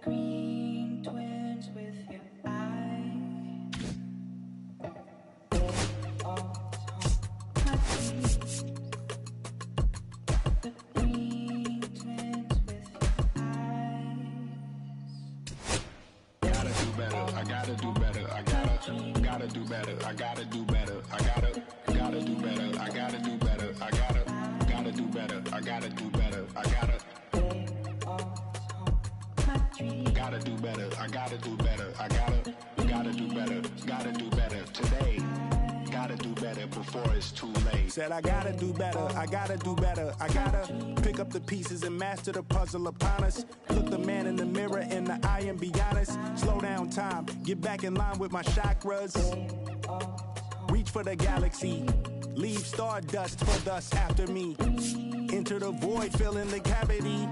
green twins with your eyes. My dreams. The green twins with your eyes. Gotta do better. I gotta do better. I gotta do better. I gotta do better. I gotta do better. I gotta do better. I gotta do better. I gotta do better. I gotta do better. I gotta do better. I gotta do better. Gotta do better today. Gotta do better before it's too late. Said I gotta do better. I gotta do better. I gotta pick up the pieces and master the puzzle upon us. Look the man in the mirror in the eye and be honest. Slow down time. Get back in line with my chakras. Reach for the galaxy. Leave stardust for thus after me. Enter the void, fill in the cavity.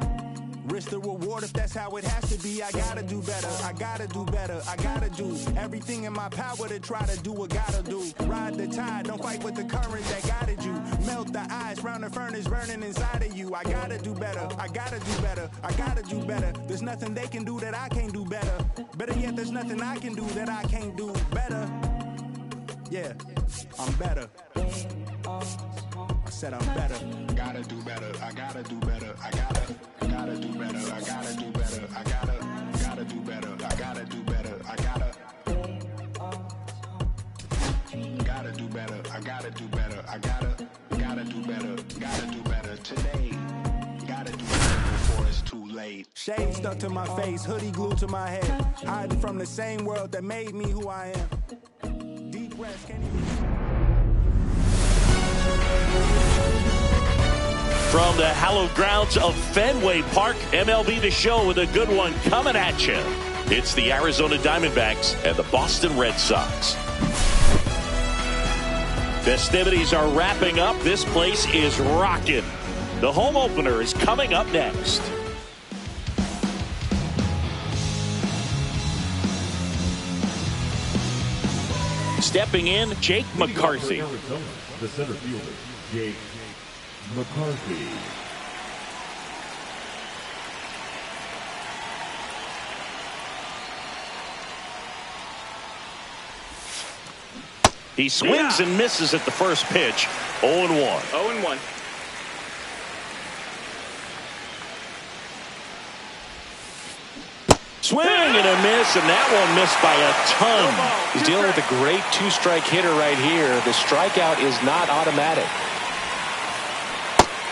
Risk the reward if that's how it has to be. I gotta do better, I gotta do better. I gotta do everything in my power to try to do what gotta do. Ride the tide, don't fight with the current that guided you. Melt the ice round the furnace burning inside of you. I gotta do better, I gotta do better. I gotta do better. There's nothing they can do that I can't do better. Better yet, there's nothing I can do that I can't do better. Yeah, I'm better. I said I'm better. Gotta do better. I gotta do better. I gotta do better. I gotta do better. I gotta do better. I gotta do better. I gotta do better. I gotta do better. I gotta do better. Gotta do better today. Gotta do better before it's too late. Shade stuck to my face, hoodie glued to my head. Hiding from the same world that made me who I am. Deep breaths can't even. From the hallowed grounds of Fenway Park, MLB The Show with a good one coming at you. It's the Arizona Diamondbacks and the Boston Red Sox. Festivities are wrapping up. This place is rocking. The home opener is coming up next. Stepping in, Jake McCarthy. The center fielder, Jake McCarthy. He swings and misses at the first pitch. 0-1. 0-1. Swing and a miss, and that one missed by a ton. He's dealing with a great two-strike hitter right here. The strikeout is not automatic.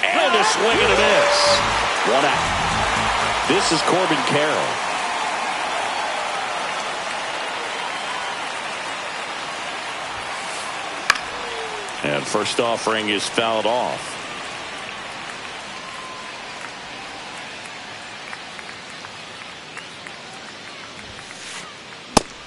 And a swing and a miss. 1 out. This is Corbin Carroll. And first offering is fouled off.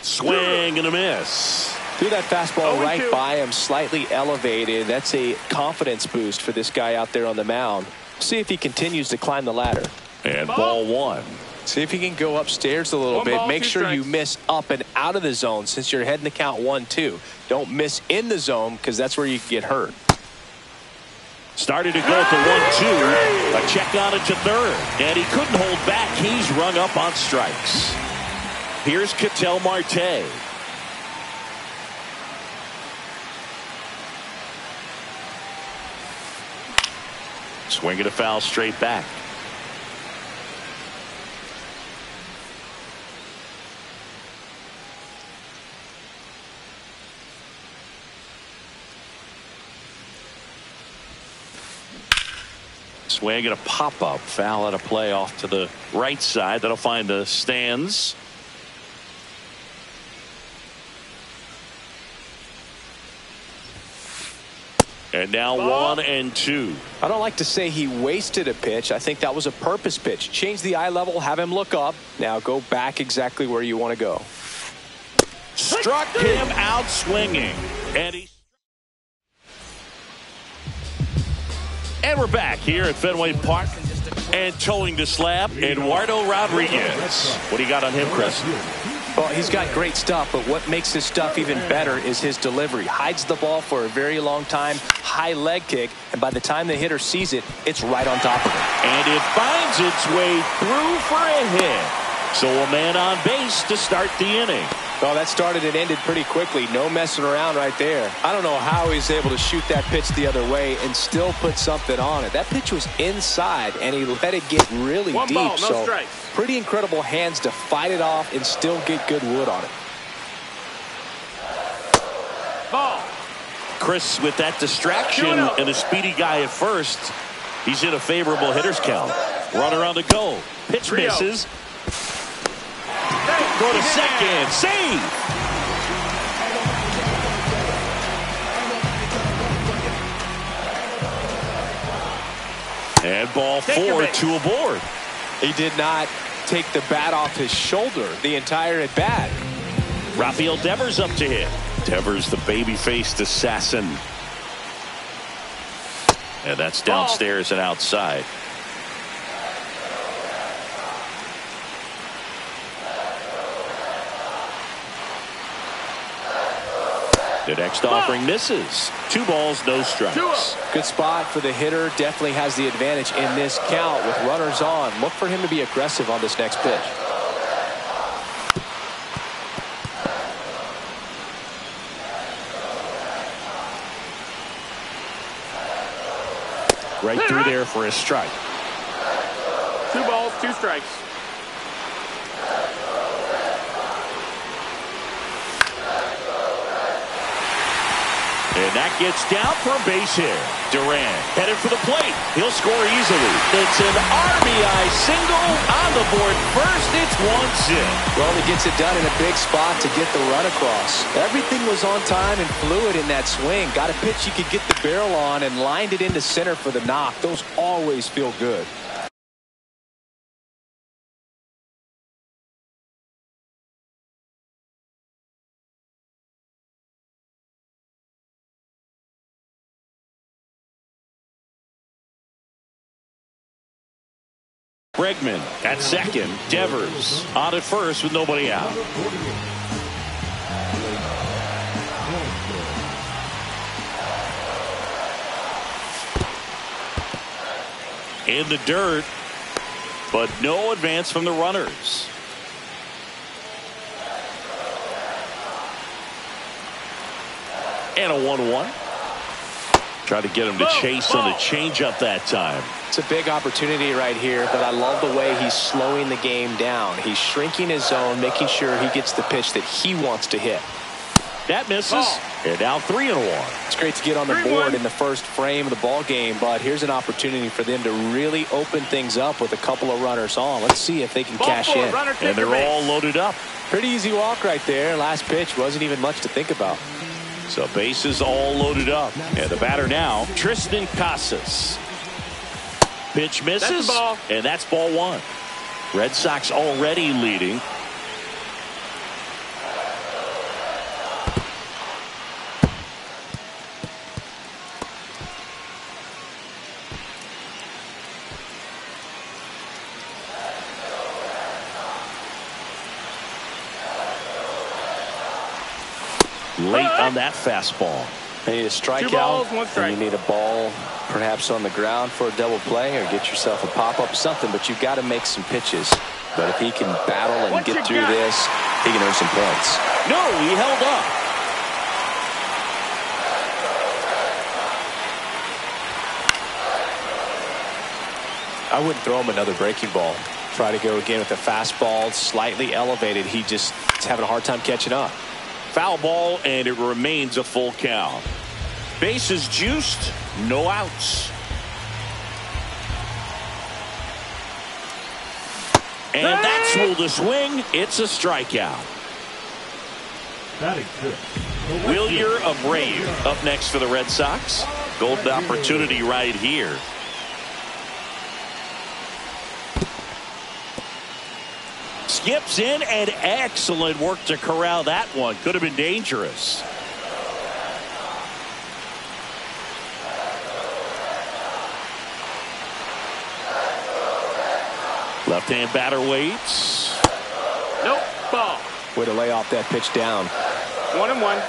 Swing and a miss. Threw that fastball right by him, slightly elevated. That's a confidence boost for this guy out there on the mound. See if he continues to climb the ladder. And ball 1. See if he can go upstairs a little bit. Make sure you miss up and out of the zone since you're heading to count 1-2. Don't miss in the zone because that's where you can get hurt. Started to go to 1-2. A check on it to third. And he couldn't hold back. He's rung up on strikes. Here's Ketel Marte. Swinging a foul straight back. Swing and a pop-up. Foul at a play off to the right side. That'll find the stands. And now 1-2. I don't like to say he wasted a pitch. I think that was a purpose pitch. Change the eye level, have him look up. Now go back exactly where you want to go. Struck him out swinging. And we're back here at Fenway Park. And towing the slab, Eduardo Rodriguez. What do you got on him, Chris? Well, he's got great stuff, but what makes his stuff even better is his delivery. Hides the ball for a very long time, high leg kick, and by the time the hitter sees it, it's right on top of him. And it finds its way through for a hit. So a man on base to start the inning. Well, that started and ended pretty quickly. No messing around right there. I don't know how he's able to shoot that pitch the other way and still put something on it. That pitch was inside, and he let it get really One deep. ball, no so strikes. pretty incredible hands to fight it off and still get good wood on it. Ball. Chris, with that distraction and a speedy guy at first, he's in a favorable hitter's count. Runner on the go. Pitch misses. Go to second. Save. And ball 4, 2 aboard. He did not take the bat off his shoulder the entire at bat. Rafael Devers up to hit. Devers, the baby-faced assassin. And that's downstairs and outside. The next offering misses. 2 balls, no strikes. Good spot for the hitter. Definitely has the advantage in this count with runners on. Look for him to be aggressive on this next pitch. Right through there for a strike. 2 balls, 2 strikes. And that gets down for a base hit. Duran headed for the plate. He'll score easily. It's an RBI single on the board first. It's 1-0. Well, he gets it done in a big spot to get the run across. Everything was on time and fluid in that swing. Got a pitch you could get the barrel on and lined it into center for the knock. Those always feel good. Bregman at second. Devers on at first with nobody out. In the dirt, but no advance from the runners. And a 1-1. Try to get him to chase on the changeup that time. It's a big opportunity right here, but I love the way he's slowing the game down. He's shrinking his zone, making sure he gets the pitch that he wants to hit. That misses. And now 3-1. It's great to get on the board in the first frame of the ball game, but here's an opportunity for them to really open things up with a couple of runners on. Let's see if they can cash in. And they're all loaded up. Pretty easy walk right there. Last pitch wasn't even much to think about. So bases all loaded up. And the batter now, Tristan Casas. Pitch misses. And that's ball 1. Red Sox already leading. Late on that fastball. You need a strikeout. 2 balls, 1 strike. And you need a ball perhaps on the ground for a double play or get yourself a pop-up something, but you've got to make some pitches. But if he can battle and get through this, he can earn some points. No, he held up. I wouldn't throw him another breaking ball. Try to go again with the fastball, slightly elevated. He just is having a hard time catching up. Foul ball, and it remains a full count. Bases juiced, no outs. And that's ruled a swing. It's a strikeout. Batting fifth. Wilyer Abreu up next for the Red Sox. Golden opportunity right here. Skips in, and excellent work to corral that one. Could have been dangerous. Left-hand batter waits. Nope. Ball. Way to lay off that pitch down. 1-1.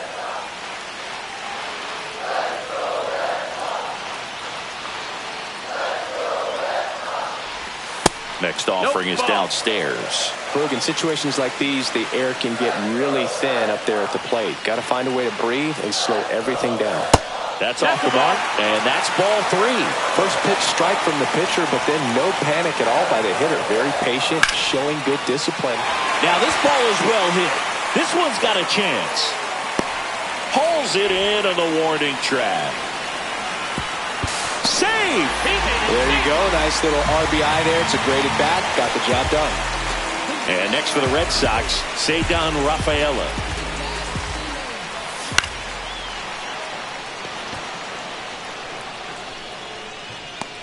Next offering is downstairs. Boog, in situations like these, the air can get really thin up there at the plate. Got to find a way to breathe and slow everything down. That's off the mark, and that's ball 3. First pitch strike from the pitcher, but then no panic at all by the hitter. Very patient, showing good discipline. Now this ball is well hit. This one's got a chance. Pulls it in on the warning track. Save! There you go. Nice little RBI there. It's a great at bat. Got the job done. And next for the Red Sox, Cedar Rafaela.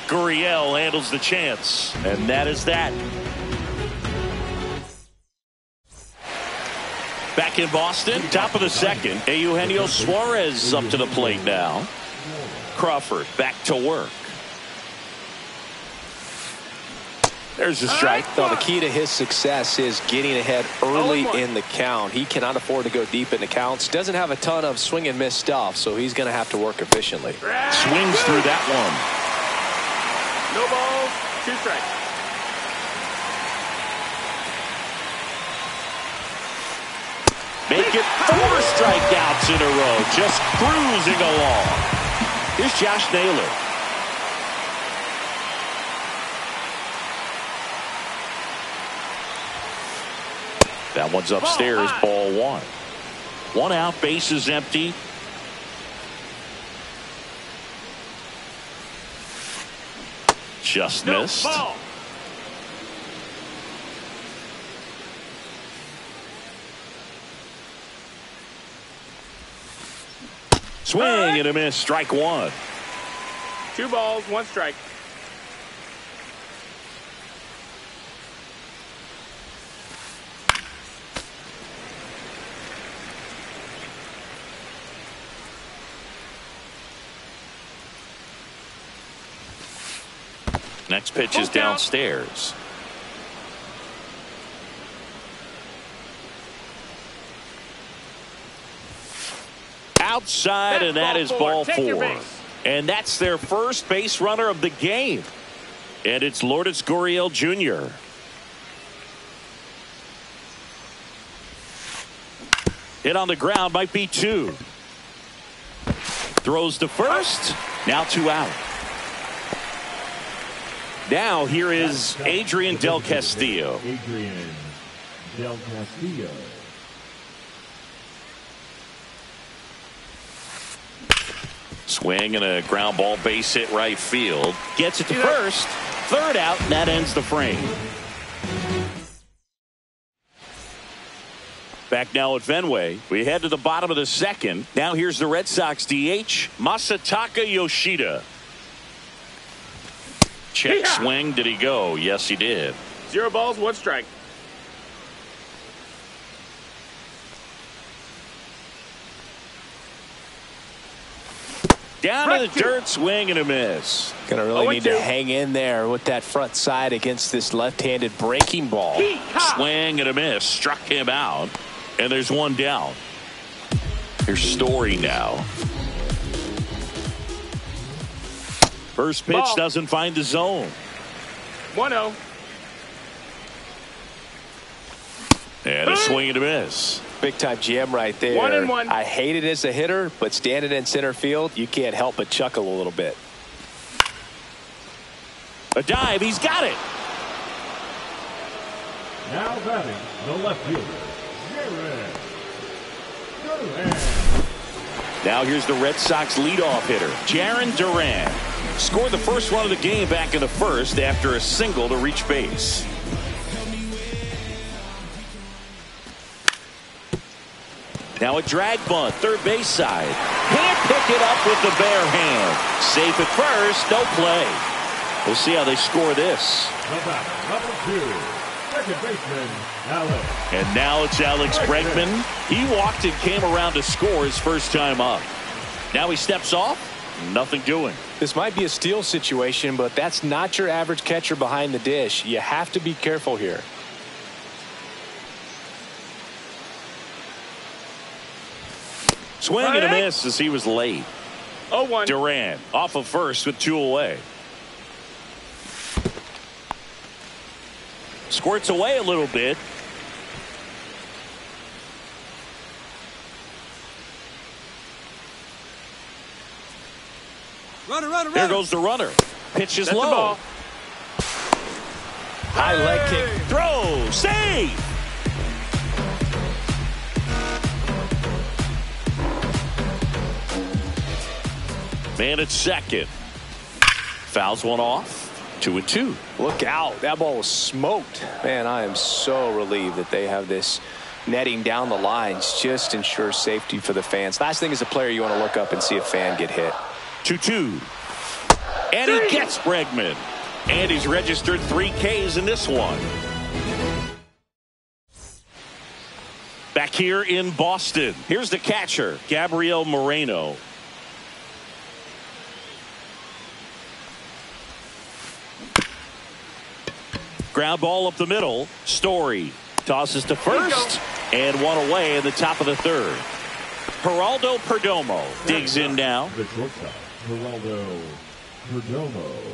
Gurriel handles the chance, and that is that. Back in Boston, top of the second, Eugenio Suarez up to the plate now. Crawford back to work. There's a strike. Now, the key to his success is getting ahead early in the count. He cannot afford to go deep in the counts. Doesn't have a ton of swing and miss stuff, so he's going to have to work efficiently. Swings through that one. No balls, 2 strikes. Make it 4 strikeouts in a row. Just cruising along. Here's Josh Naylor. That one's upstairs, ball 1. 1 out, base is empty. Just missed. Swing and a miss, strike 1. 2 balls, 1 strike. Next pitch is downstairs. Outside, and that is ball 4. And that's their first base runner of the game. And it's Lourdes Gurriel Jr. Hit on the ground, might be 2. Throws to first. Now 2 out. Now here is Adrian Del Castillo. Adrian Del Castillo. Swing and a ground ball, base hit right field. Gets it to first. 3rd out, and that ends the frame. Back now at Fenway. We head to the bottom of the 2nd. Now here's the Red Sox DH, Masataka Yoshida. Check swing. Did he go? Yes, he did. 0 balls, 1 strike. Down to the dirt, swing and a miss. Gonna really need to hang in there with that front side against this left-handed breaking ball. Swing and a miss. Struck him out. And there's 1 down. Here's Story now. First pitch doesn't find the zone. 1-0. And a swing and a miss. Big time GM right there. 1-1. I hate it as a hitter, but standing in center field, you can't help but chuckle a little bit. A dive, he's got it. Now batting the left fielder, Jared Durant. Now here's the Red Sox leadoff hitter, Jarren Duran. Scored the first run of the game back in the 1st after a single to reach base. Now a drag bunt, 3rd base side. Can't pick it up with the bare hand. Safe at first, no play. We'll see how they score this. The batter, number 2, second baseman, Alex. And now it's Alex Bregman. He walked and came around to score his first time up. Now he steps off, nothing doing. This might be a steal situation, but that's not your average catcher behind the dish. You have to be careful here. Swing and a miss as he was late. 0-1. Duran off of first with 2 away. Squirts away a little bit. There goes the runner. Pitch is That's the low. ball. High leg kick. Throw. Save. Man at second. Fouls one off. 2-2. Look out. That ball was smoked. Man, I am so relieved that they have this netting down the lines. Just ensures safety for the fans. Last thing as a player, you want to look up and see a fan get hit. 2-2. And he gets Bregman. And he's registered 3 Ks in this one. Back here in Boston. Here's the catcher, Gabriel Moreno. Ground ball up the middle. Story tosses to first. And one away in the top of the third. Geraldo Perdomo digs in now. The shortstop, Geraldo Perdomo.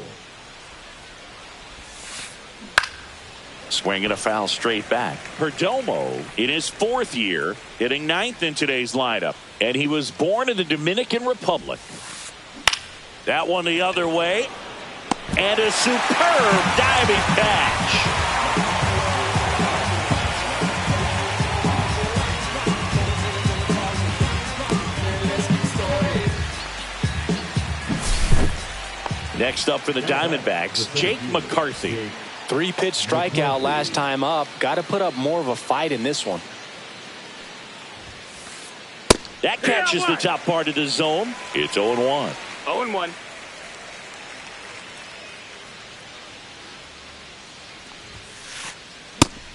Swing and a foul straight back. Perdomo in his 4th year, hitting 9th in today's lineup. And he was born in the Dominican Republic. That one the other way. And a superb diving catch. Next up for the Diamondbacks, Jake McCarthy. 3-pitch strikeout last time up. Got to put up more of a fight in this one. That catches the top part of the zone. It's 0-1. 0-1.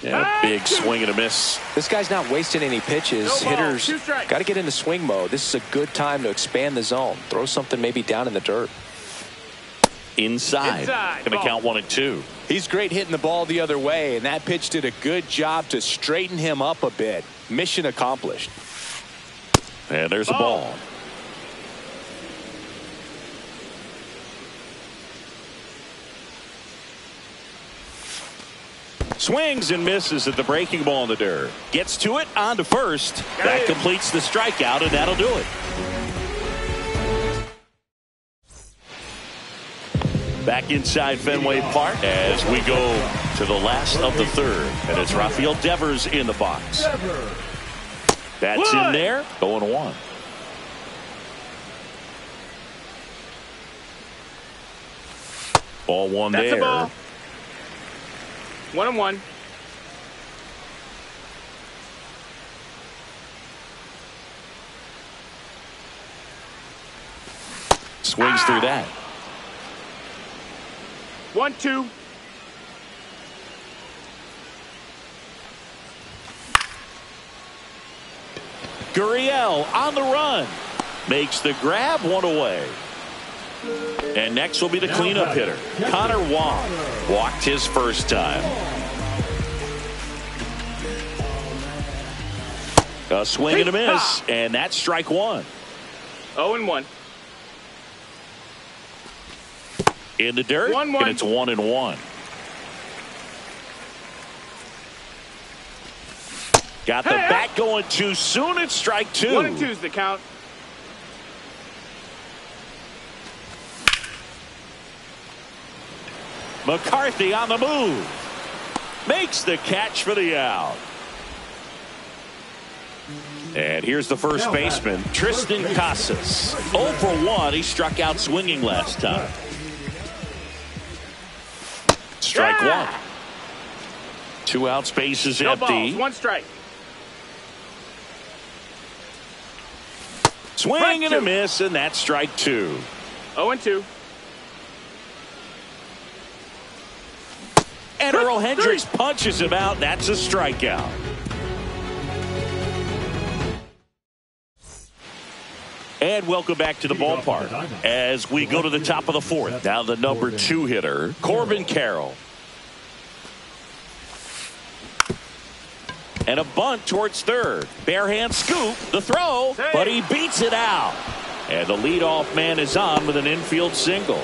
Yeah, big swing and a miss. This guy's not wasting any pitches. No ball, Hitters 2 strikes. got to get into swing mode. This is a good time to expand the zone. Throw something maybe down in the dirt. Inside. Going to ball. count 1 and 2. He's great hitting the ball the other way, and that pitch did a good job to straighten him up a bit. Mission accomplished. And there's a ball. Swings and misses at the breaking ball in the dirt. Gets to it, on to first. That completes the strikeout, and that'll do it. Back inside Fenway Park as we go to the last of the third. And it's Rafael Devers in the box. That's in there. 0-1. Ball one That's there. a ball. 1-1. Swings through that. 1-2. Gurriel on the run. Makes the grab, 1 away. And next will be the cleanup hitter, Connor Wong. Walked his first time. A swing and a miss, and that's strike 1. 0-1. In the dirt, 1-1. and it's 1-1. Got the bat going too soon. It's strike 2. 1-2's the count. McCarthy on the move. Makes the catch for the out. And here's the first baseman, Tristan Casas. 0 for 1. He struck out swinging last time. Strike 1. 2 out, space is No empty. balls, 1 strike. Swing and a 2. miss, and that's strike 2. 0-2. And Earl Hendricks punches him out. That's a strikeout. And welcome back to the ballpark as we go to the top of the 4th. Now the number 2 hitter, Corbin Carroll. And a bunt towards third. Bare hand scoop, the throw, but he beats it out. And the leadoff man is on with an infield single.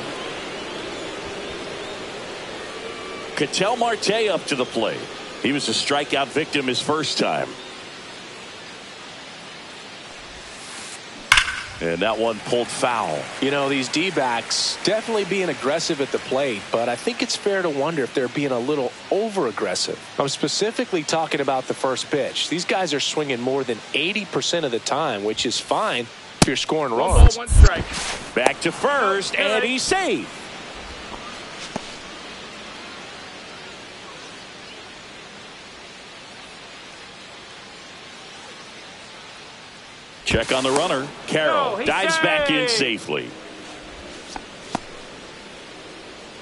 Ketel Marte up to the plate. He was a strikeout victim his first time. And that one pulled foul. You know, these D-backs definitely being aggressive at the plate, but I think it's fair to wonder if they're being a little over-aggressive. I'm specifically talking about the first pitch. These guys are swinging more than 80% of the time, which is fine if you're scoring runs. 1 strike. Back to first, and he's safe. Check on the runner. Carroll dives back in safely.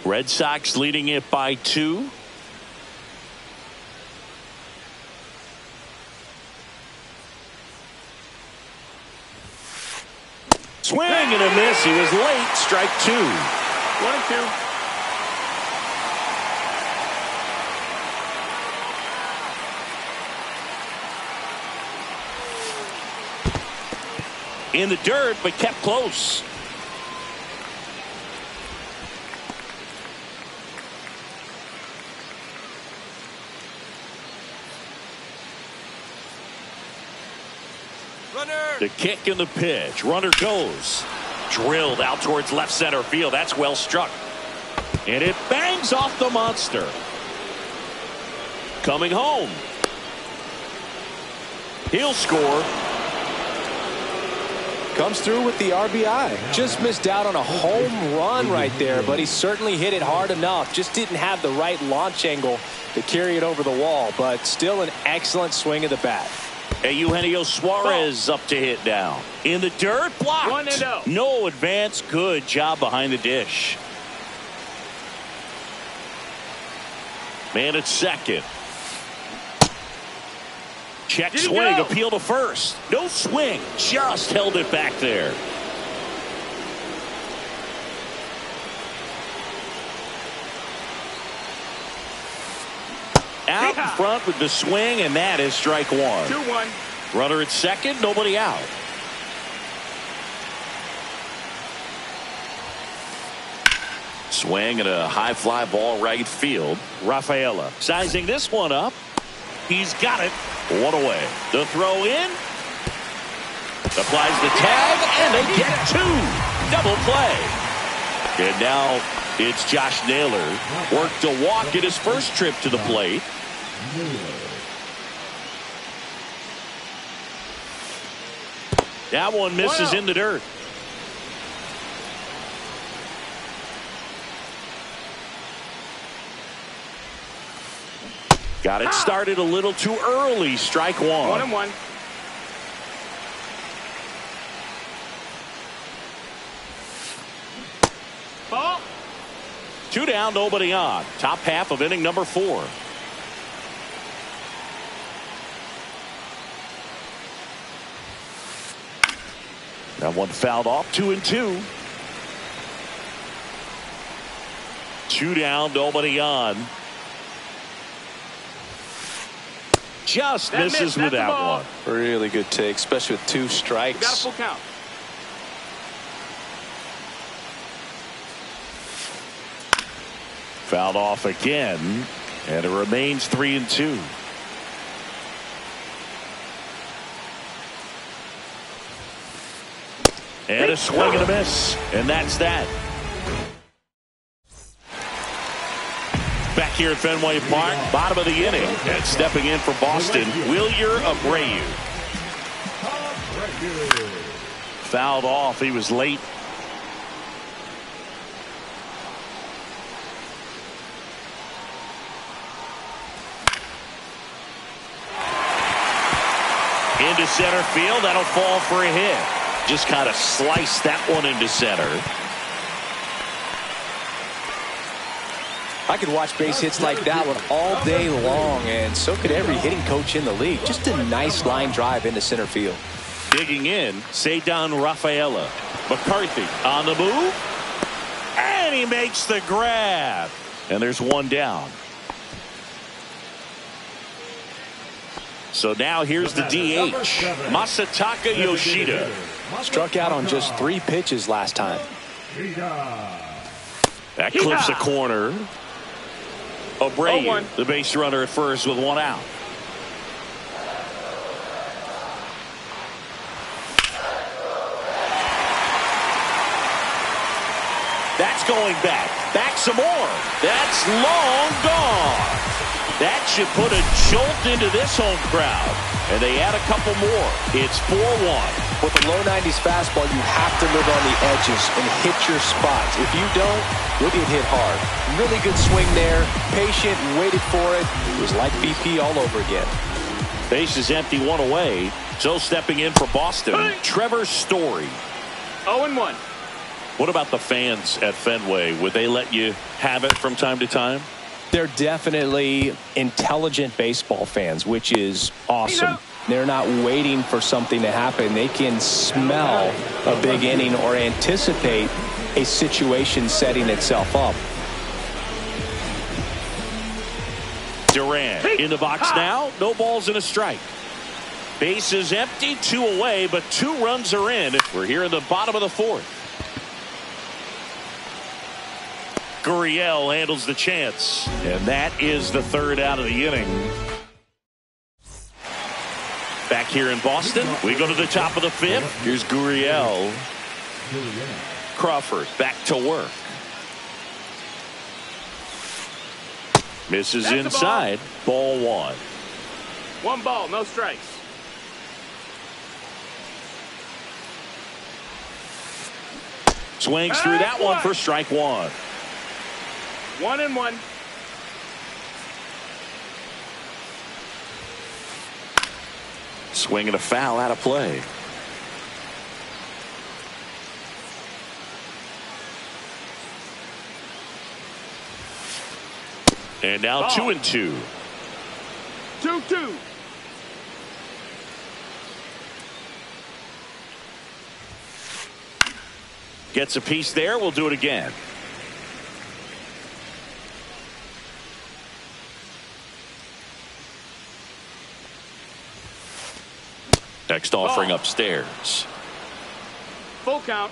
Red Sox leading it by 2. Swing and a miss. He was late. Strike 2. 1-2. In the dirt, but kept close. Runner. The kick and the pitch. Runner goes. Drilled out towards left center field. That's well struck. And it bangs off the monster. Coming home. He'll score. Comes through with the RBI. Just missed out on a home run right there, but he certainly hit it hard enough. Just didn't have the right launch angle to carry it over the wall, but still an excellent swing of the bat. Eugenio Suarez up to hit now. In the dirt, blocked. 1-0. No advance. Good job behind the dish. Man at second. Check swing, appeal to first. No swing, just held it back there. Out in front with the swing, and that is strike 1. 2-1. Runner at second, nobody out. Swing and a high fly ball right field. Rafaela sizing this one up. He's got it. 1 away. The throw in. Applies the tag, and they get 2. Double play. And now it's Josh Naylor. Worked a walk at his first trip to the plate. That one misses in the dirt. Got it started a little too early. Strike 1. 1-1. Ball. 2 down, nobody on. Top half of inning number 4. That one fouled off. 2-2. 2 down, nobody on. Just misses with that one. Really good take, especially with 2 strikes. Got a full count. Fouled off again, and it remains 3-2. And a swing and a miss, and that's that. Back here at Fenway Park, bottom of the inning, and stepping in for Boston, Wilyer Abreu. Fouled off. He was late. Into center field. That'll fall for a hit. Just kind of sliced that one into center. I could watch base hits like that one all day long, and so could every hitting coach in the league. Just a nice line drive into center field. Digging in, Ceddanne Rafaela. McCarthy on the move, and he makes the grab. And there's 1 down. So now here's the DH, Masataka Yoshida. Struck out on just 3 pitches last time. That clips a corner. Abreu, 0-1. the base runner at first with one out. That's going back. Back some more. That's long gone. That should put a jolt into this home crowd. And they add a couple more. It's 4-1. With a low 90s fastball, you have to live on the edges and hit your spots. If you don't, you'll get hit hard. Really good swing there. Patient, waited for it. It was like BP all over again. Base is empty, one away. So stepping in for Boston, Trevor Story. 0-1. What about the fans at Fenway? Would they let you have it from time to time? They're definitely intelligent baseball fans, which is awesome. They're not waiting for something to happen. They can smell a big inning or anticipate a situation setting itself up. Duran in the box now. No balls and a strike. Base is empty, 2 away, but 2 runs are in. We're here in the bottom of the 4th. Gurriel handles the chance, and that is the 3rd out of the inning. Back here in Boston, we go to the top of the 5th. Here's Gurriel. Crawford back to work. Misses That's inside. Ball 1. 1 ball, no strikes. Swings through that one for strike 1. 1-1. Swing and a foul out of play. And now 2-2. 2-2. Gets a piece there. We'll do it again. Next offering upstairs. Full count.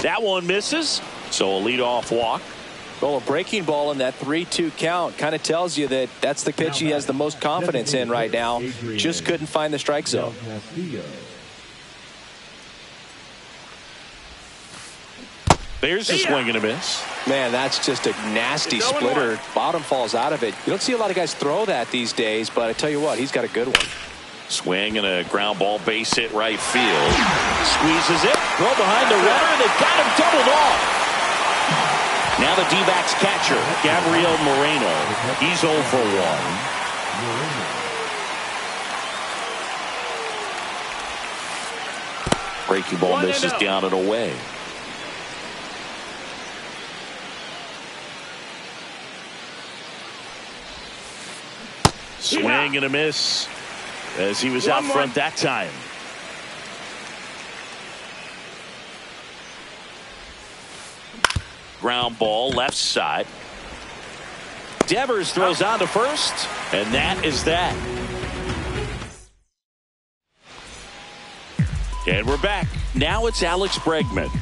That one misses. So a leadoff walk. Well, a breaking ball in that 3-2 count kind of tells you that that's the pitch he has the most confidence in right now. Just couldn't find the strike zone. There's a swing and a miss. Man, that's just a nasty splitter. Bottom falls out of it. You don't see a lot of guys throw that these days, but I tell you what, he's got a good one. Swing and a ground ball base hit right field. Squeezes it. Throw behind the runner, and they've got him doubled off. Now the D-backs catcher, Gabriel Moreno. He's 0 for 1. Breaking ball misses down and away. Swing and a miss as he was out front that time. Ground ball left side. Devers throws on to first, and that is that. And we're back. Now it's Alex Bregman.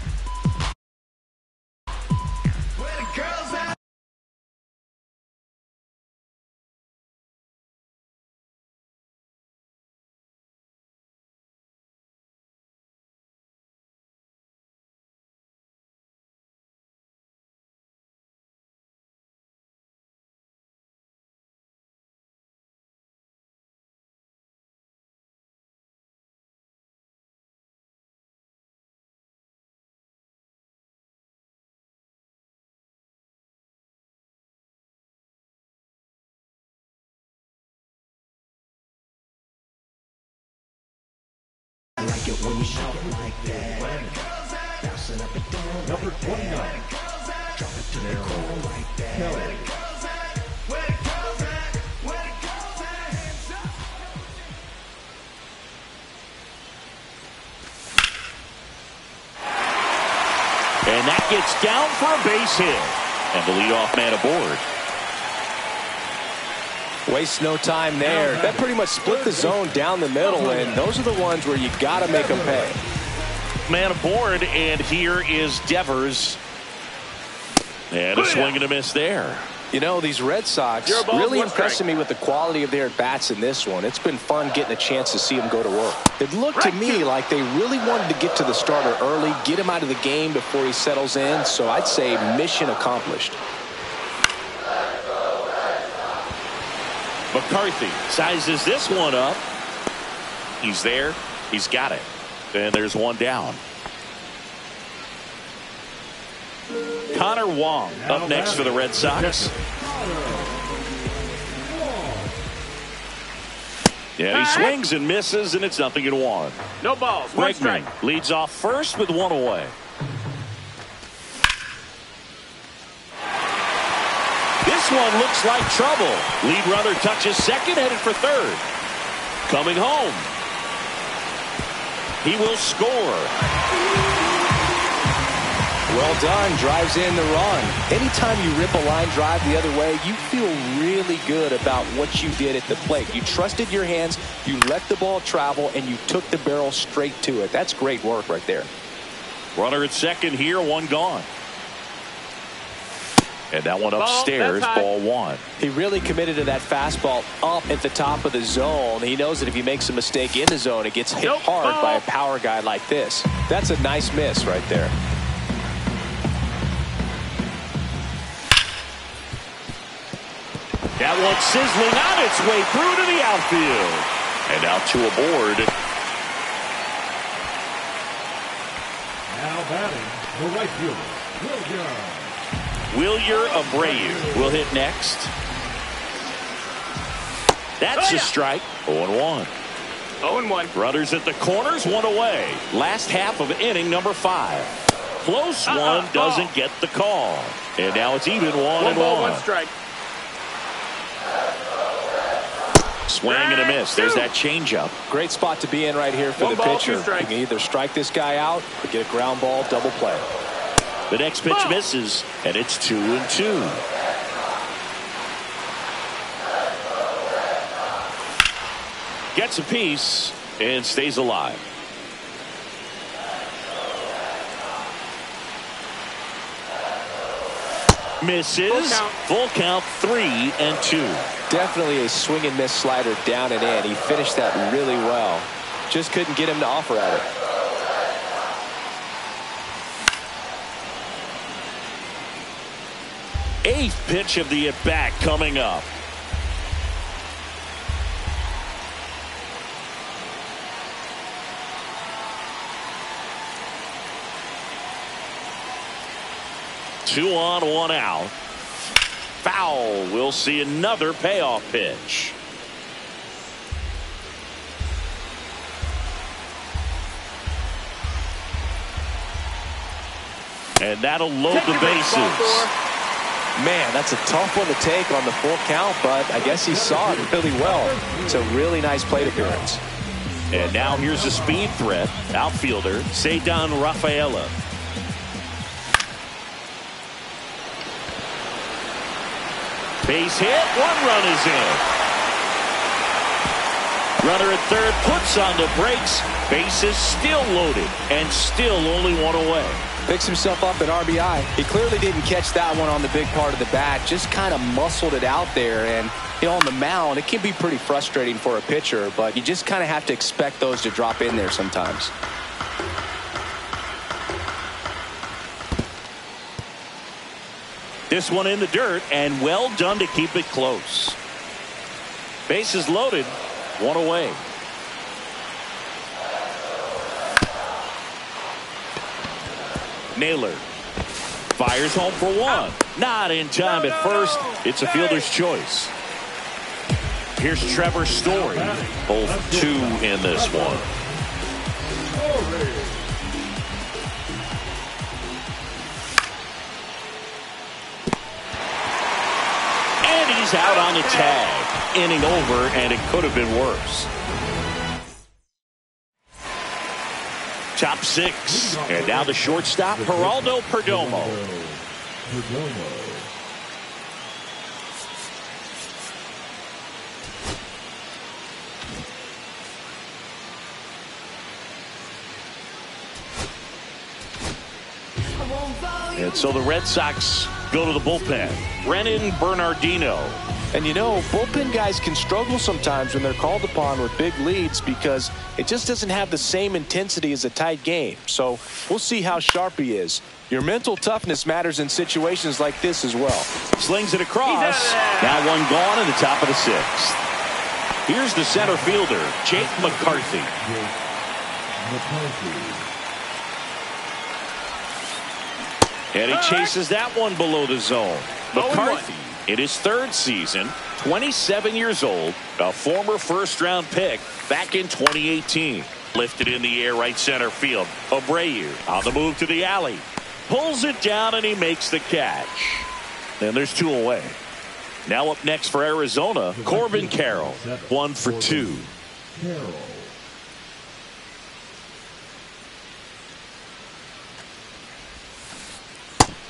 like it when you shout it like that. Bouncing up and down. Number 29. Drop it to the core like that. Kelly. And that gets down for a base hit. And the leadoff man aboard. Waste no time there. That pretty much split the zone down the middle, and those are the ones where you got to make them pay. man aboard, and here is Devers. And a swing and a miss there. You know, these Red Sox really impressing me with the quality of their at-bats in this one. It's been fun getting a chance to see them go to work. It looked to me like they really wanted to get to the starter early, get him out of the game before he settles in, so I'd say mission accomplished. McCarthy sizes this one up. He's there. He's got it. And there's one down. Connor Wong up next for the Red Sox. Yeah, he swings and misses, and it's 0-1. No balls. One strike. Bregman leads off first with one away. This one looks like trouble. Lead runner touches second, headed for third. Coming home. He will score. Well done. Drives in the run. Anytime you rip a line drive the other way, you feel really good about what you did at the plate. You trusted your hands, you let the ball travel, and you took the barrel straight to it. That's great work right there. Runner at second here, one gone. And that one upstairs, ball one. He really committed to that fastball up at the top of the zone. He knows that if he makes a mistake in the zone, it gets hit hard by a power guy like this. That's a nice miss right there. That one sizzling on its way through to the outfield. And now two aboard. Now batting, the right fielder, Wilyer Abreu will hit next. That's a strike. 0-1. 0-1. Runners at the corners, one away. Last half of inning number 5. Close one doesn't get the call. And now it's even 1-1. One strike. Swing and a miss. There's that changeup. Great spot to be in right here for the pitcher. You can either strike this guy out or get a ground ball double play. The next pitch misses, and it's 2-2. Gets a piece and stays alive. Misses. Full count 3-2. Definitely a swing and miss slider down and in. He finished that really well. Just couldn't get him to offer at it. Eighth pitch of the at-bat coming up. Two on, one out. Foul. We'll see another payoff pitch. And that'll load the bases. Man, that's a tough one to take on the full count, but I guess he saw it really well. It's a really nice plate appearance. And now here's a speed threat. Outfielder, Ceddanne Rafaela. Base hit. One run is in. Runner at third puts on the brakes. Bases still loaded and still only one away. Picks himself up an RBI. He clearly didn't catch that one on the big part of the bat. Just kind of muscled it out there. And, you know, on the mound, it can be pretty frustrating for a pitcher, but you just kind of have to expect those to drop in there sometimes. This one in the dirt, and well done to keep it close. Bases loaded, one away. Naylor fires home for one. Not in time at first. It's a fielder's choice. Here's Trevor Story. Both two in this one. And he's out on the tag. Inning over, and it could have been worse. Top six. And now the shortstop, Geraldo Perdomo. And so the Red Sox go to the bullpen. Brennan Bernardino. And you know, bullpen guys can struggle sometimes when they're called upon with big leads because it just doesn't have the same intensity as a tight game. So we'll see how sharp he is. Your mental toughness matters in situations like this as well. Slings it across. Now one gone in the top of the sixth. Here's the center fielder, Jake McCarthy. And he chases that one below the zone. McCarthy, in his third season, 27 years old, a former first-round pick back in 2018. Lifted in the air right center field. Abreu on the move to the alley. Pulls it down and he makes the catch. And there's two away. Now up next for Arizona, Corbin Carroll. 1 for 2.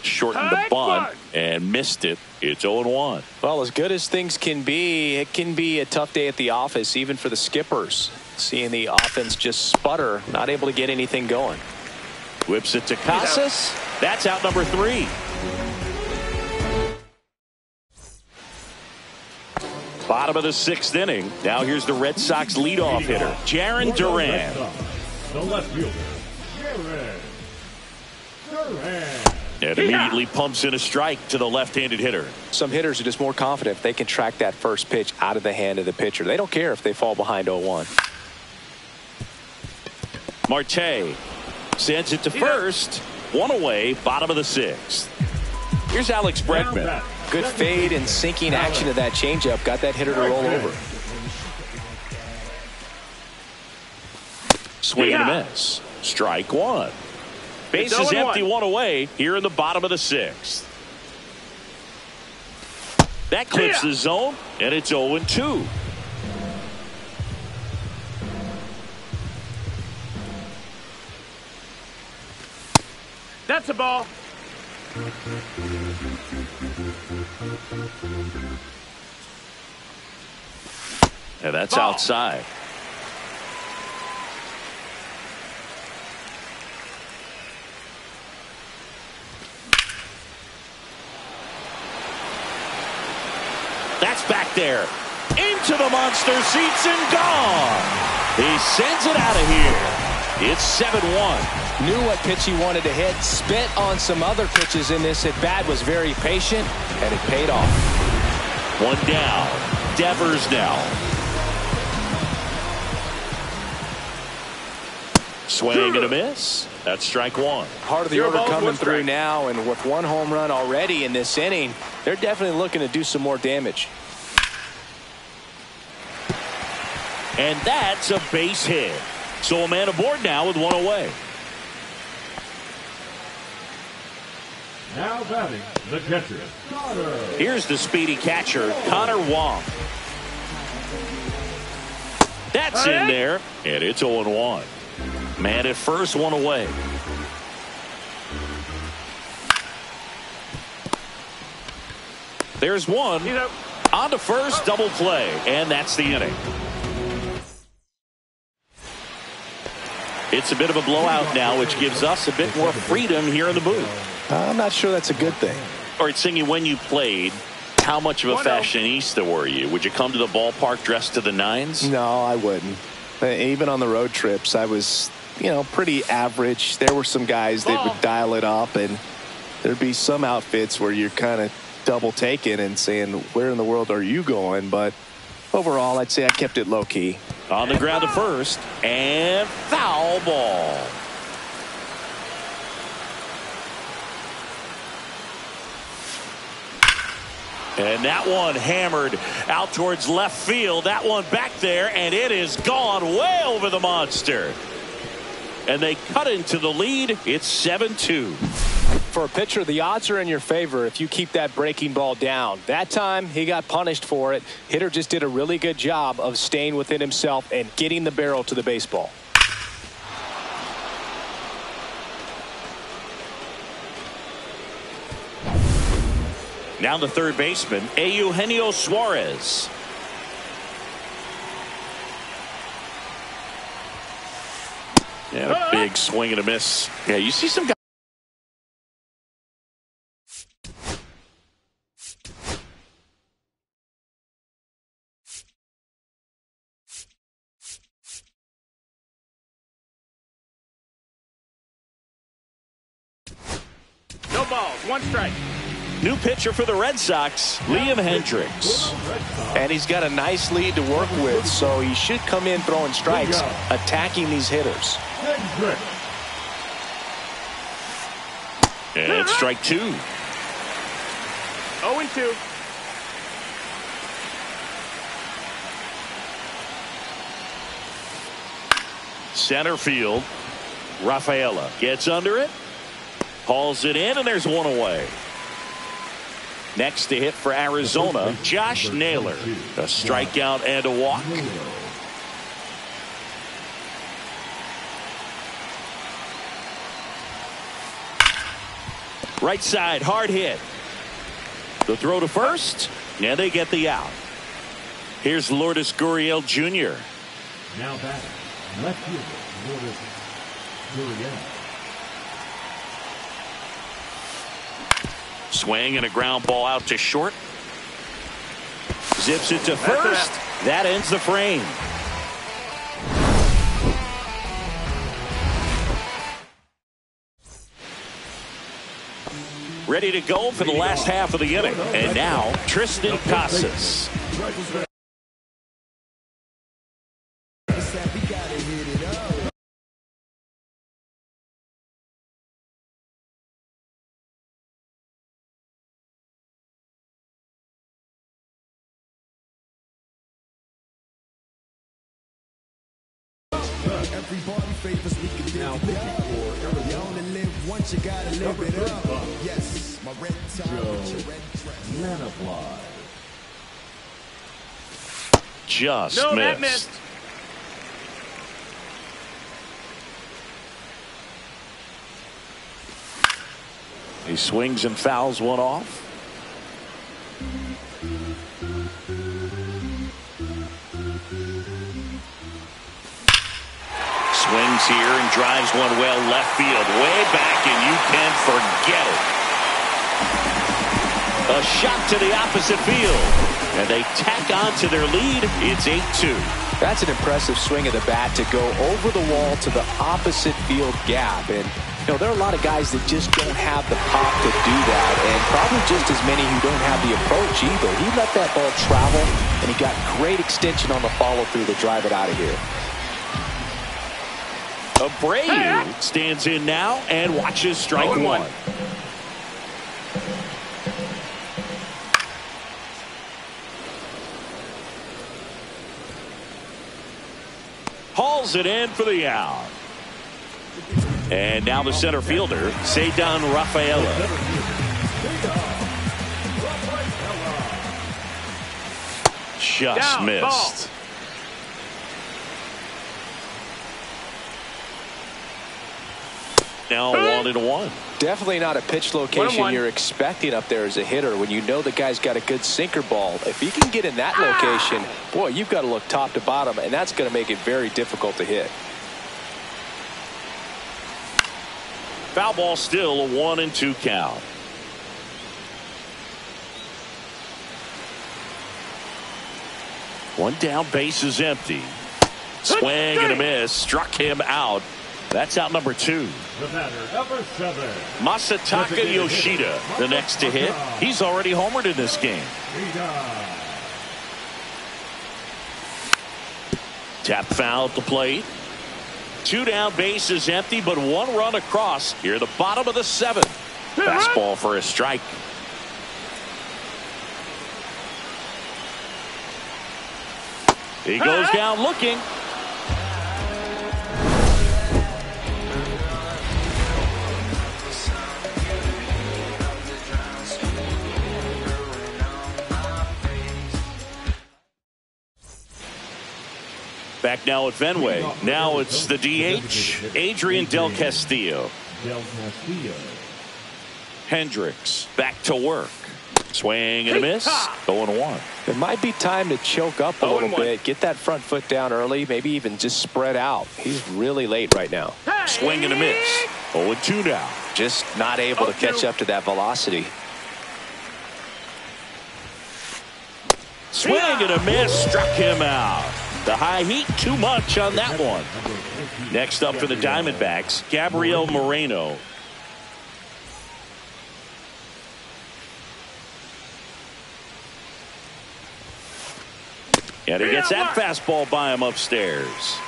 Shortened the bunt and missed it. It's 0-1. Well, as good as things can be, it can be a tough day at the office, even for the skippers. Seeing the offense just sputter, not able to get anything going. Whips it to Casas. That's out number 3. Bottom of the 6th inning. Now here's the Red Sox leadoff hitter, Jarren Duran. The left fielder, Jarren Duran. And immediately pumps in a strike to the left-handed hitter. Some hitters are just more confident if they can track that first pitch out of the hand of the pitcher. They don't care if they fall behind 0-1. Marte sends it to first. One away, bottom of the 6th. Here's Alex Bregman. Good fade and sinking action of that changeup. Got that hitter to roll over. Swing and a miss. Strike 1. Base is empty, 1 away here in the bottom of the 6th. That clips the zone, and it's 0-2. That's a ball. And that's outside. That's back there. Into the monster seats and gone. He sends it out of here. It's 7-1. Knew what pitch he wanted to hit. Spit on some other pitches in this at bat. Was very patient, and it paid off. One down. Devers now. Swing and a miss. That's strike 1. Part of the order coming through now, and with 1 home run already in this inning, they're definitely looking to do some more damage. And that's a base hit. So a man aboard now with 1 away. Now batting, the catcher, Connor. Here's the speedy catcher, Connor Wong. That's in there, and it's 0-1. Man at first, 1 away. There's one. On to first, double play, and that's the inning. It's a bit of a blowout now, which gives us a bit more freedom here in the booth. I'm not sure that's a good thing. All right, Singy, when you played, how much of a fashionista were you? Would you come to the ballpark dressed to the nines? No, I wouldn't. Even on the road trips, I was, pretty average. There were some guys that would dial it up, and there'd be some outfits where you're kind of double taking and saying, where in the world are you going? But overall, I'd say I kept it low key. On the ground to first, and foul ball. And that one hammered out towards left field. That one back there, and it is gone way over the monster. And they cut into the lead. It's 7-2. For a pitcher, the odds are in your favor if you keep that breaking ball down. That time, he got punished for it. Hitter just did a really good job of staying within himself and getting the barrel to the baseball. Now the third baseman, Eugenio Suarez. And a big swing and a miss. Yeah, you see some guys No balls. One strike. New pitcher for the Red Sox, Liam Hendricks. And he's got a nice lead to work with, so he should come in throwing strikes, attacking these hitters. And strike 2. 0-2. Center field. Rafaela gets under it. Hauls it in, and there's one away. Next to hit for Arizona, Josh Naylor. A strikeout and a walk. Right side, hard hit. The throw to first, and they get the out. Here's Lourdes Gurriel Jr. Now batting, left fielder, Lourdes Gurriel. Swing and a ground ball out to short. Zips it to first. That ends the frame. Ready to go for the last half of the inning. And now, Tristan Casas. Everybody favors we can now you only live once, you gotta live it up. Yes, my red tie with your red dress. Just No, missed. that missed. He swings and fouls one off. Swings here and drives one well left field, way back, and you can forget it. A shot to the opposite field, and they tack on to their lead. It's 8-2. That's an impressive swing of the bat to go over the wall to the opposite field gap. And, you know, there are a lot of guys that just don't have the pop to do that, and probably just as many who don't have the approach either. He let that ball travel, and he got great extension on the follow-through to drive it out of here. Abreu stands in now and watches strike 1. Hauls it in for the out. And now the center fielder, Ceddanne Rafaela. Just Down, missed. ball. Now 1-1. Definitely not a pitch location 1-1. you're expecting up there as a hitter when you know the guy's got a good sinker ball. If he can get in that location, boy, you've got to look top to bottom, and that's going to make it very difficult to hit. Foul ball still, a 1-2 count. One down, base is empty. Swing and a miss, struck him out. That's out number 2. The batter, number 7. Masataka Yoshida, the next to hit. He's already homered in this game. Tap foul at the plate. 2 down, base is empty, but 1 run across here, the bottom of the 7th. Fastball for a strike. He goes down looking. Back now at Fenway. Now it's the DH, Adrian Del Castillo. Hendricks back to work. Swing and a miss. 0-1. It might be time to choke up a little bit, get that front foot down early, maybe even just spread out. He's really late right now. Swing and a miss. 0-2 now. Just not able to catch up to that velocity. Swing and a miss. Struck him out. The high heat, too much on that one. Next up for the Diamondbacks, Gabriel Moreno. And he gets that fastball by him upstairs.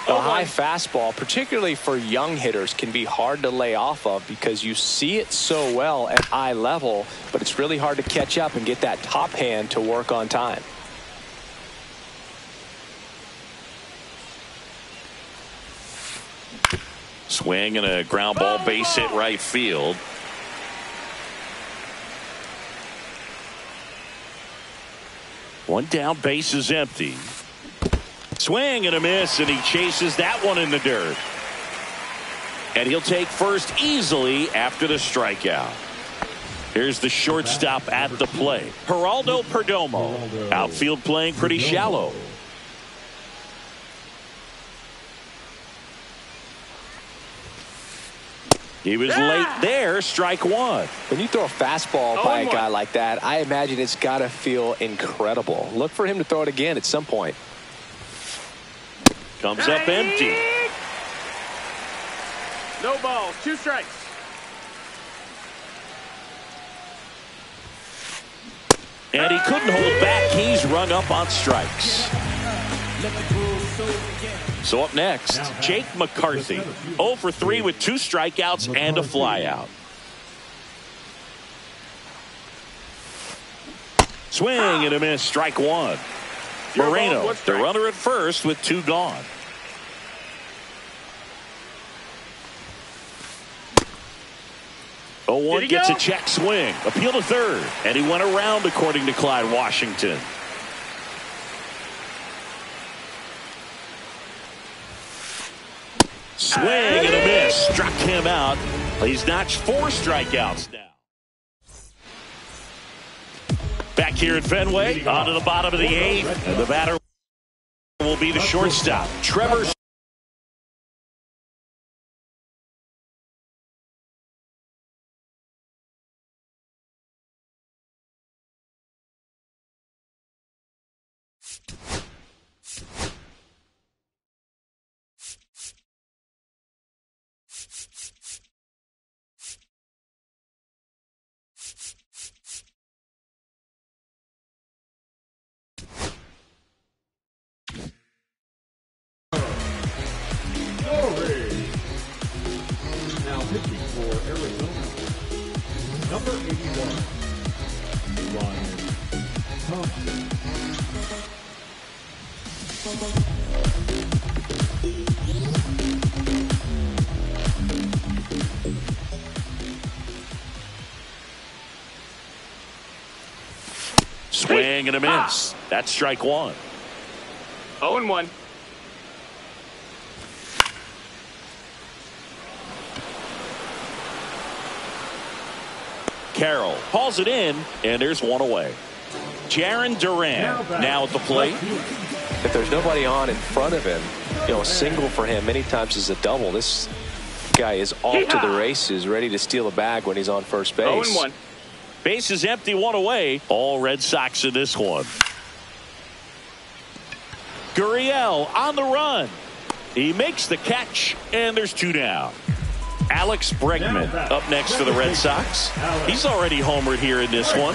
A high fastball, particularly for young hitters, can be hard to lay off of because you see it so well at eye level, but it's really hard to catch up and get that top hand to work on time. Swing and a ground ball, base hit right field. One down, base is empty. Swing and a miss, and he chases that one in the dirt. And he'll take first easily after the strikeout. Here's the shortstop at the plate, Geraldo Perdomo. Outfield playing pretty shallow. He was late there, strike one. When you throw a fastball by a guy like that, I imagine it's got to feel incredible. Look for him to throw it again at some point. Comes up empty. No balls, 2 strikes. And he couldn't hold back. He's rung up on strikes. So up next, Jake McCarthy. 0 for 3 with 2 strikeouts and a flyout. Swing and a miss, strike one. Moreno, the runner at first with 2 gone. Oh, 1 gets a check swing. Appeal to third. And he went around, according to Clyde Washington. Swing and a miss. Struck him out. He's notched 4 strikeouts now. Back here at Fenway, on to the bottom of the 8th. And the batter will be the shortstop, Trevor. Now pitching for Arizona, number 81, Ryan Thompson. Swing and a miss. That's strike one. 0-1. Carroll hauls it in, and there's one away. Jarren Duran now at the plate. If there's nobody on in front of him, a single for him many times is a double. This guy is off to the races, ready to steal a bag when he's on first base. 0-1. Base is empty, one away. All Red Sox in this one. Gurriel on the run. He makes the catch, and there's 2 down. Alex Bregman up next for the Red Sox. He's already homered here in this one.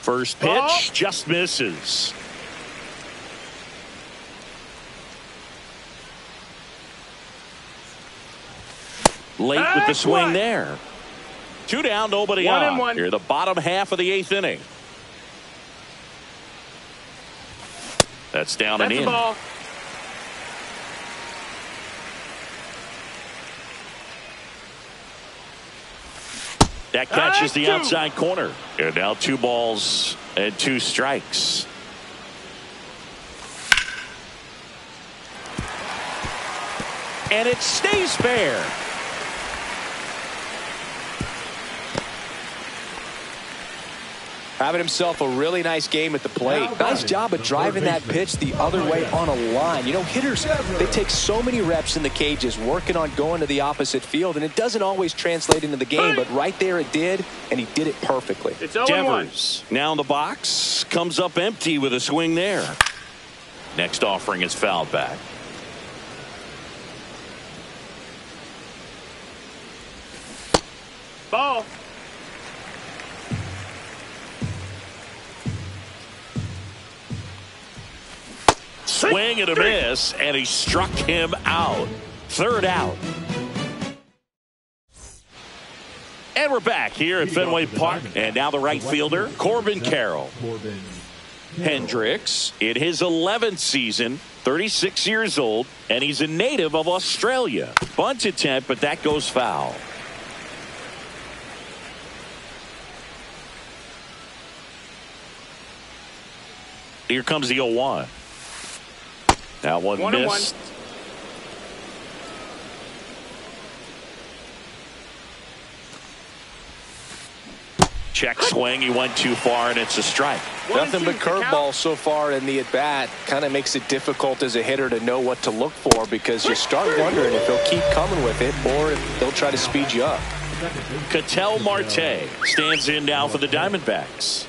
First pitch just misses. Late with the swing there. 2 down, nobody on. Here the bottom half of the 8th inning. That's down and in. Ball. That catches the outside corner. And now 2 balls and 2 strikes. And it stays fair. Having himself a really nice game at the plate. Nice job of driving that pitch the other way on a line. Hitters, they take so many reps in the cages working on going to the opposite field, and it doesn't always translate into the game, but right there it did, and he did it perfectly. It's 0-1. Devers now in the box, comes up empty with a swing there. Next offering is fouled back. Ball. swing and a miss, and he struck him out. Third out. And we're back here at Fenway Park. And now the right fielder, Corbin Carroll. Hendricks in his 11th season, 36 years old, and he's a native of Australia. Bunt attempt, but that goes foul. Here comes the 0-1. That one missed. Check swing. He went too far, and it's a strike. Nothing but curveballs so far in the at-bat. Kind of makes it difficult as a hitter to know what to look for because you start wondering if he'll keep coming with it or if they'll try to speed you up. Ketel Marte stands in now for the Diamondbacks.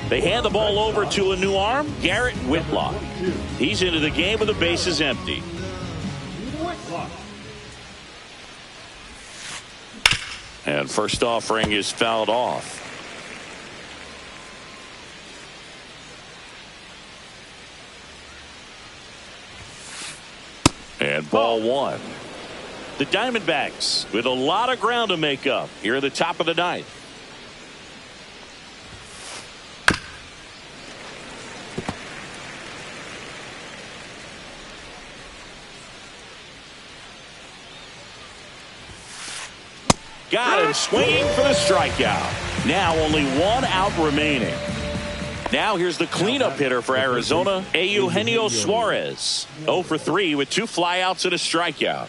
They hand the ball over to a new arm, Garrett Whitlock. He's into the game with the bases empty. And first offering is fouled off. And ball one. The Diamondbacks with a lot of ground to make up here at the top of the ninth. Got him swinging for the strikeout. Now only one out remaining. Now here's the cleanup hitter for Arizona, Eugenio Suarez. 0 for 3 with 2 flyouts and a strikeout.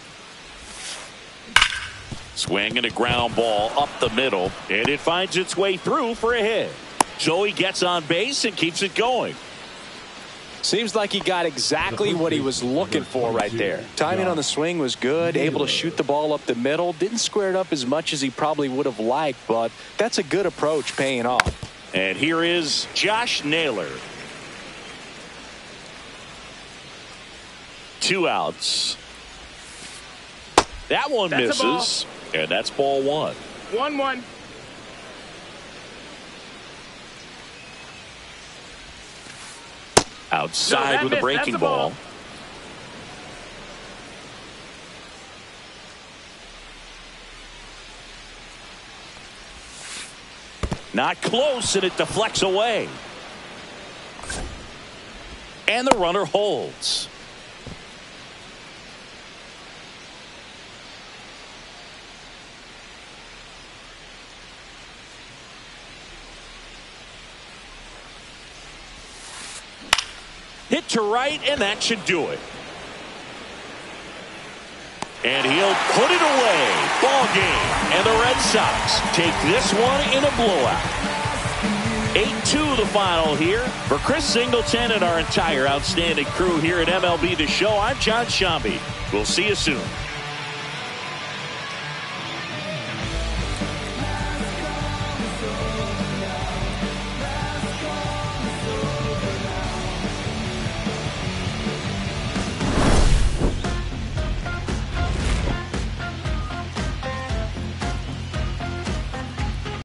Swing and a ground ball up the middle, and it finds its way through for a hit. So he gets on base and keeps it going. Seems like he got exactly what he was looking for right there. Timing on the swing was good, able to shoot the ball up the middle. Didn't square it up as much as he probably would have liked, but that's a good approach paying off. And here is Josh Naylor. 2 outs. That one misses, and that's ball one. 1-1. Outside with a breaking ball. Not close, and it deflects away. And the runner holds. Hit to right, and that should do it. And he'll put it away. Ball game. And the Red Sox take this one in a blowout. 8-2 the final here. For Chris Singleton and our entire outstanding crew here at MLB The Show, I'm John Shambi. We'll see you soon.